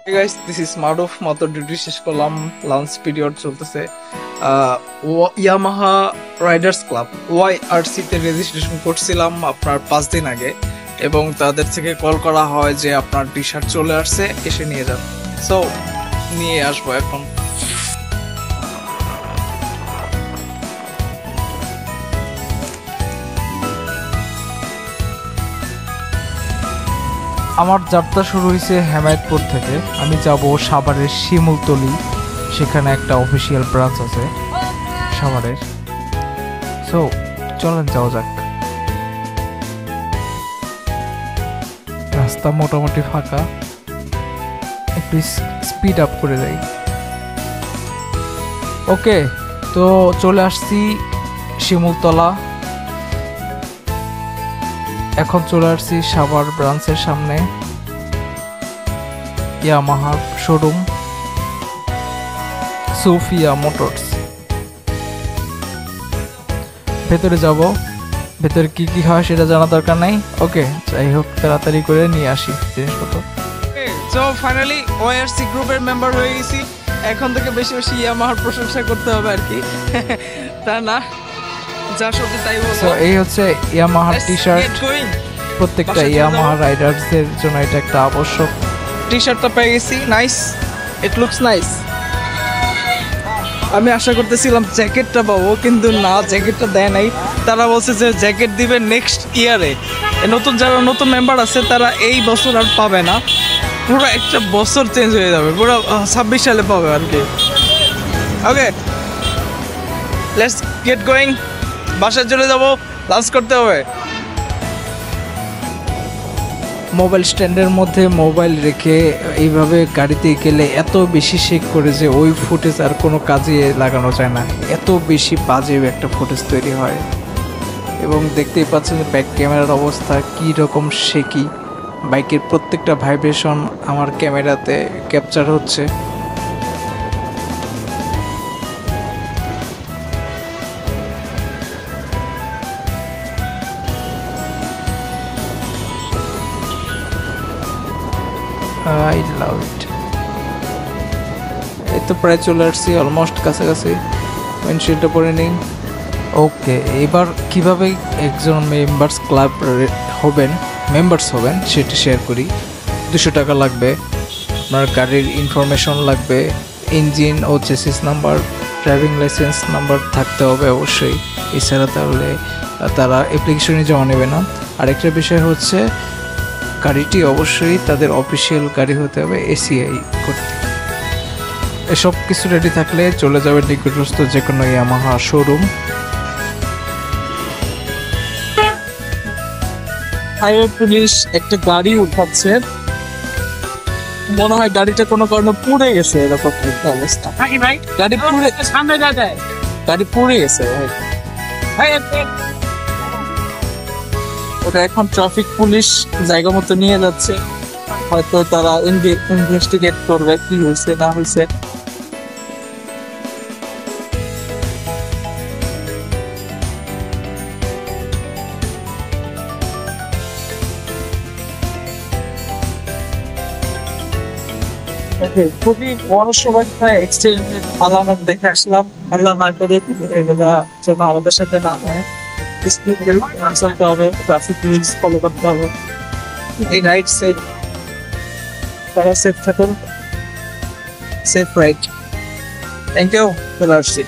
Hey guys, this is Maruf মাত্র duty শেষ করলাম, লাঞ্চ পিরিয়ড চলতেছে। ইয়ামাহা রাইডার্স ক্লাব ওয়াইআরসি তে রেজিস্ট্রেশন করছিলাম আপনার 5 দিন আগে, এবং তাদের থেকে কল করা হয় যে আপনার টি শার্ট চলে আসছে, এসে নিয়ে যান। সো নিয়ে আসবো এখন। আমার যাত্রা শুরু হয়েছে হেমায়তপুর থেকে। আমি যাব সাভারের শিমুলতলি, সেখানে একটা অফিসিয়াল ব্রাঞ্চ আছে সাভারের। সো চলেন যাওয়া যাক। রাস্তা মোটামুটি ফাঁকা, একটু স্পিড আপ করে যাই। ওকে, তো চলে আসছি শিমুলতলা। এখন চলে আসছি সাভার ব্রাঞ্চের সামনে, ইয়ামাহা শোরুম, সোফিয়া মোটরস। ভেতরে যাব, ভেতরে কি কি হয় সেটা জানা দরকার নাই। ওকে, যাই হোক তাড়াতাড়ি করে নিয়ে আসি জিনিসপত্র। সো ফাইনালি ওআরসি গ্রুপের মেম্বার হয়ে গেছি। এখন থেকে বেশি বেশি ইয়ামাহার প্রশংসা করতে হবে আর কি, তা না যা সত্যি তাই বলবো। সো এই হচ্ছে ইয়ামাহার টি শার্ট। প্রত্যেকটা ইয়ামাহা রাইডার্সদের জন্য এটা একটা আবশ্যক। টি শার্টটা পেয়ে গেছি, নাইস, ইট লুকস নাইস। আমি আশা করতেছিলাম জ্যাকেটটা পাবো, কিন্তু না, জ্যাকেটটা দেয় নাই। তারা বলছে যে জ্যাকেট দিবে নেক্সট ইয়ারে। নতুন যারা নতুন মেম্বার আছে তারা এই বছর আর পাবে না, পুরো একটা বছর চেঞ্জ হয়ে যাবে, পুরো 26 সালে পাবে আর কি। ওকে, লেটস গেট গোয়িং। বাসায় চলে যাব, লাঞ্চ করতে হবে। মোবাইল স্ট্যান্ডের মধ্যে মোবাইল রেখে এইভাবে গাড়িতে গেলে এত বেশি শেক করে যে ওই ফুটেজ আর কোনো কাজে লাগানো যায় না, এত বেশি বাজে একটা ফুটেজ তৈরি হয়। এবং দেখতেই পাচ্ছেন যে ব্যাক ক্যামেরার অবস্থা কী রকম শেকি। বাইকের প্রত্যেকটা ভাইব্রেশন আমার ক্যামেরাতে ক্যাপচার হচ্ছে। I love it. এই তো প্রায় চলে আসছি, অলমোস্ট কাছাকাছি। উইন্ডশিল্ডটা পরে নিই। ওকে, এবার কিভাবে একজন মেম্বার্স হবেন সেটা শেয়ার করি। 200 টাকা লাগবে, আপনার গাড়ির ইনফরমেশন লাগবে, ইঞ্জিন ও chassis number, driving licence number থাকতে হবে অবশ্যই। এছাড়া তাহলে তারা অ্যাপ্লিকেশনই জমা নেবে না। আরেকটা বিষয় হচ্ছে গাড়িটি অবশ্যই তাদের অফিসিয়াল গাড়ি হতে হবে, এসিআই করতে। এসব কিছু রেডি থাকলে চলে যাবে নিকটস্থ যে কোনো ইয়ামাহা শোরুম। হাইওয়ে পুলিশ একটা গাড়ি উঠাচ্ছে, মনে হয় গাড়িটা কোনো কারণে পুড়ে গেছে, এরকম একটা অবস্থা। গাড়ি পুড়ে গেছে ওটা। এখন ট্রাফিক পুলিশ জায়গা মতো নিয়ে যাচ্ছে, হয়তো তারা ইনভেস্টিগেট করবে কি হয়েছে না হয়েছে। খুবই বড় সমস্যা, এক্সিডেন্টের আলামত দেখে আসলাম। আল্লাহ না করে এগুলা যেন আমাদের সাথে না হয়, চলতে হবে, ট্রাফিক রুলস ফলো করতে হবে। এই রাইট সেফ, তারা সেফ থাকুন, সেফ রাইট। থ্যাংক ইউ, চলে আসছি।